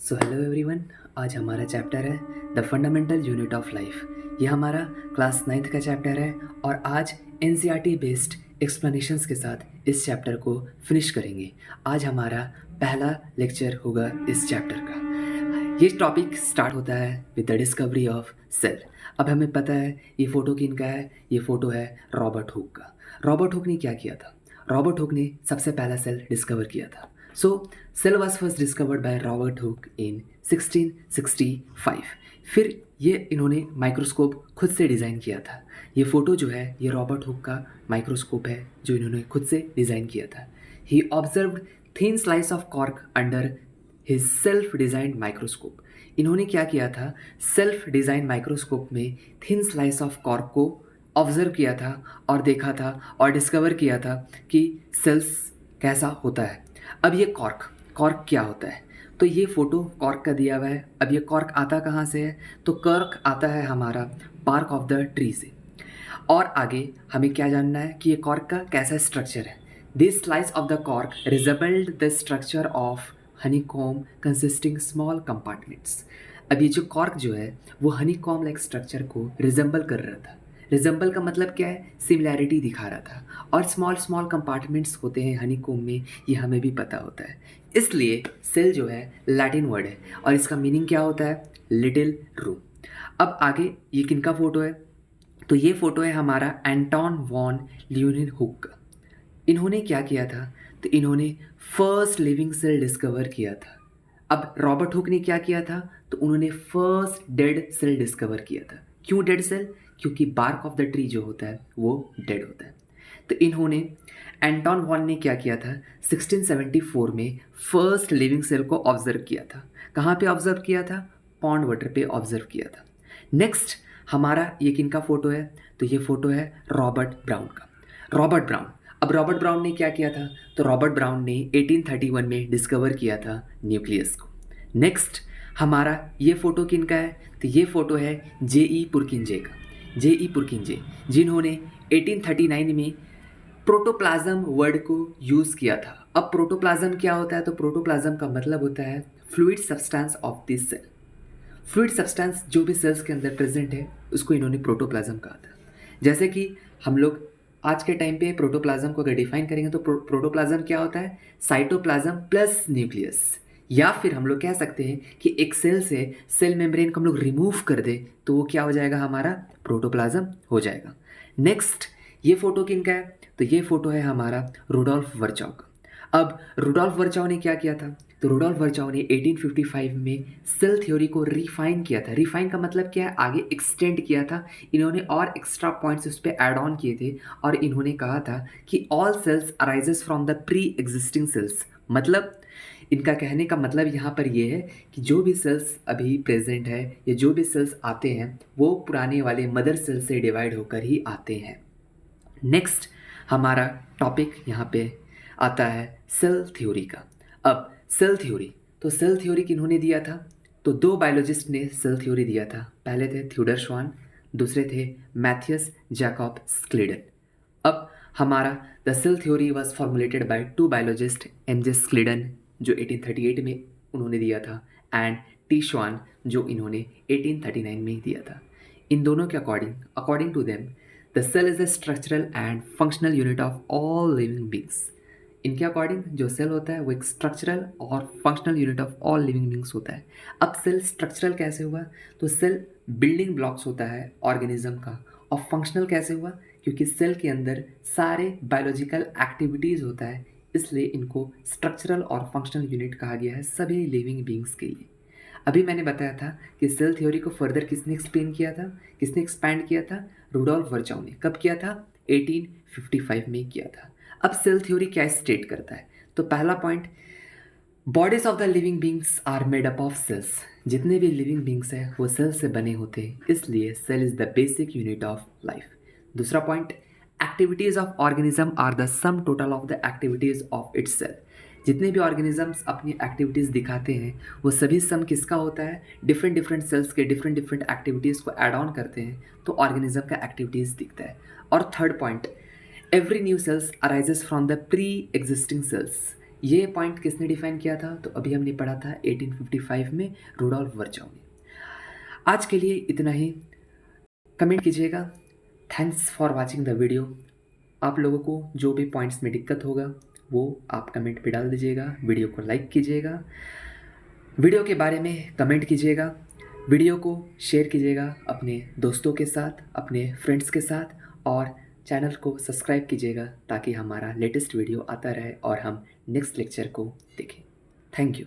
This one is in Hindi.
So hello everyone. आज हमारा चैप्टर है the fundamental unit of life. ये हमारा क्लास 9th का चैप्टर है और आज एनसीईआरटी बेस्ड एक्सप्लेनेशंस के साथ इस चैप्टर को फिनिश करेंगे। आज हमारा पहला लेक्चर होगा इस चैप्टर का। ये टॉपिक स्टार्ट होता है with the discovery of cell. अब हमें पता है ये फ़ोटो किनका है। ये फ़ोटो है रॉबर्ट हुक का। रॉबर्ट हुक ने क्या किया था? रॉबर्ट हुक ने सबसे पहला सेल डिस्कवर किया था। So cell was first discovered by Robert Hooke in 1665। फिर ये इन्होंने माइक्रोस्कोप खुद से डिज़ाइन किया था। ये फ़ोटो जो है ये रॉबर्ट हुक का माइक्रोस्कोप है जो इन्होंने खुद से डिज़ाइन किया था। He observed thin slice of cork under his self designed microscope. इन्होंने क्या किया था? सेल्फ डिज़ाइन माइक्रोस्कोप में थिन स्लाइस ऑफ कॉर्क को ऑब्जर्व किया था और देखा था और डिस्कवर किया था कि सेल्स कैसा होता है। अब ये कॉर्क कॉर्क क्या होता है? तो ये फ़ोटो कॉर्क का दिया हुआ है। अब ये कॉर्क आता कहाँ से है? तो कॉर्क आता है हमारा बार्क ऑफ द ट्री से। और आगे हमें क्या जानना है कि ये कॉर्क का कैसा स्ट्रक्चर है। This slice of the cork resembled the structure of honeycomb consisting small compartments. अब ये जो कॉर्क जो है वो हनीकॉम लाइक स्ट्रक्चर को रिजेंबल कर रहा था। रिजेंबल का मतलब क्या है? सिमिलैरिटी दिखा रहा था। और स्मॉल स्मॉल कंपार्टमेंट्स होते हैं हनीकॉम में, ये हमें भी पता होता है। इसलिए सेल जो है लैटिन वर्ड है और इसका मीनिंग क्या होता है? Little room. अब आगे ये किनका फ़ोटो है? तो ये फ़ोटो है हमारा एंटोन वॉन ल्यूएनहुक का। इन्होंने क्या किया था? तो इन्होंने फर्स्ट लिविंग सेल डिस्कवर किया था। अब रॉबर्ट हुक ने क्या किया था? तो उन्होंने फर्स्ट डेड सेल डिस्कवर किया था। क्यों डेड सेल? क्योंकि बार्क ऑफ द ट्री जो होता है वो डेड होता है। तो इन्होंने एंटोन वॉन ने क्या किया था? 1674 में फर्स्ट लिविंग सेल को ऑब्जर्व किया था। कहाँ पे ऑब्जर्व किया था? पॉन्ड वाटर पे ऑब्जर्व किया था। नेक्स्ट हमारा ये किनका फ़ोटो है? तो ये फ़ोटो है रॉबर्ट ब्राउन का। Robert brown. अब रॉबर्ट ब्राउन ने क्या किया था? तो रॉबर्ट ब्राउन ने 1831 में डिस्कवर किया था न्यूक्लियस को। नेक्स्ट हमारा ये फ़ोटो किनका है? तो ये फ़ोटो है जे.ई. पुरकिंजे का। जे.ई. पुरकिंजे जिन्होंने 1839 में प्रोटोप्लाज्म वर्ड को यूज़ किया था। अब प्रोटोप्लाज्म क्या होता है? तो प्रोटोप्लाज्म का मतलब होता है fluid substance of this cell. Fluid substance जो भी सेल्स के अंदर प्रेजेंट है उसको इन्होंने प्रोटोप्लाज्म कहा था। जैसे कि हम लोग आज के टाइम पे प्रोटोप्लाज्म को अगर डिफाइन करेंगे तो प्रोटोप्लाज्म क्या होता है? Cytoplasm plus nucleus. या फिर हम लोग कह सकते हैं कि एक सेल से सेल मेम्ब्रेन को हम लोग रिमूव कर दे तो वो क्या हो जाएगा? हमारा प्रोटोप्लाज्म हो जाएगा। नेक्स्ट ये फोटो किनका है? तो ये फोटो है हमारा रुडोल्फ वर्चाउ का। अब रुडोल्फ वर्चाउ ने क्या किया था? तो रुडोल्फ वर्चाउ ने 1855 में सेल थ्योरी को रिफाइन किया था। रिफाइन का मतलब क्या है? आगे एक्सटेंड किया था। इन्होंने और एक्स्ट्रा पॉइंट्स उस पर ऐड ऑन किए थे और इन्होंने कहा था कि all cells arises from the pre existing cells. मतलब इनका कहने का मतलब यहाँ पर ये है कि जो भी सेल्स अभी प्रेजेंट है या जो भी सेल्स आते हैं वो पुराने वाले मदर सेल से डिवाइड होकर ही आते हैं। नेक्स्ट हमारा टॉपिक यहाँ पे आता है सेल थ्योरी का। अब सेल थ्योरी, तो सेल थ्योरी किन्होंने दिया था? तो दो बायोलॉजिस्ट ने सेल थ्योरी दिया था। पहले थे थ्योडर श्वान, दूसरे थे मैथियस जैकब स्क्लीडन। अब हमारा the cell theory was formulated by two biologist, M J. Schleiden जो 1838 में उन्होंने दिया था एंड टी श्वान जो इन्होंने 1839 में दिया था। इन दोनों के according to them the cell is the structural and functional unit of all living beings. इनके अकॉर्डिंग जो सेल होता है वो एक स्ट्रक्चरल और functional unit of all living beings होता है। अब सेल स्ट्रक्चरल कैसे हुआ? तो सेल बिल्डिंग ब्लॉक्स होता है ऑर्गेनिज्म का। और फंक्शनल कैसे हुआ? क्योंकि सेल के अंदर सारे बायोलॉजिकल एक्टिविटीज़ होता है, इसलिए इनको स्ट्रक्चरल और फंक्शनल यूनिट कहा गया है सभी लिविंग बींग्स के लिए। अभी मैंने बताया था कि सेल थ्योरी को फर्दर किसने एक्सप्लेन किया था, किसने एक्सपैंड किया था? रुडोल्फ वर्चाउ ने। कब किया था? 1855 में किया था। अब सेल थ्योरी क्या स्टेट करता है? तो पहला point, bodies of the living beings are made up of cells. जितने भी लिविंग बींग्स हैं वो सेल से बने होते हैं, इसलिए cell is the basic unit of life. दूसरा point, activities of organism are the sum total of the activities of its cell. जितने भी ऑर्गेनिजम्स अपनी एक्टिविटीज़ दिखाते हैं वो सभी सम किसका होता है? डिफरेंट डिफरेंट सेल्स के डिफरेंट डिफरेंट एक्टिविटीज़ को ऐड ऑन करते हैं तो ऑर्गेनिज्म का एक्टिविटीज़ दिखता है। और third point, every new sales arises from the pre existing sales. ये पॉइंट किसने डिफाइन किया था? तो अभी हमने पढ़ा था 1855 में रूडोल्फ वर्चोव ने। आज के लिए इतना ही। कमेंट कीजिएगा। Thanks for watching the video. आप लोगों को जो भी पॉइंट्स में दिक्कत होगा वो आप कमेंट पे डाल दीजिएगा। वीडियो को लाइक कीजिएगा, वीडियो के बारे में कमेंट कीजिएगा, वीडियो को शेयर कीजिएगा अपने दोस्तों के साथ, अपने फ्रेंड्स के साथ, और चैनल को सब्सक्राइब कीजिएगा ताकि हमारा लेटेस्ट वीडियो आता रहे और हम नेक्स्ट लेक्चर को देखें। Thank you.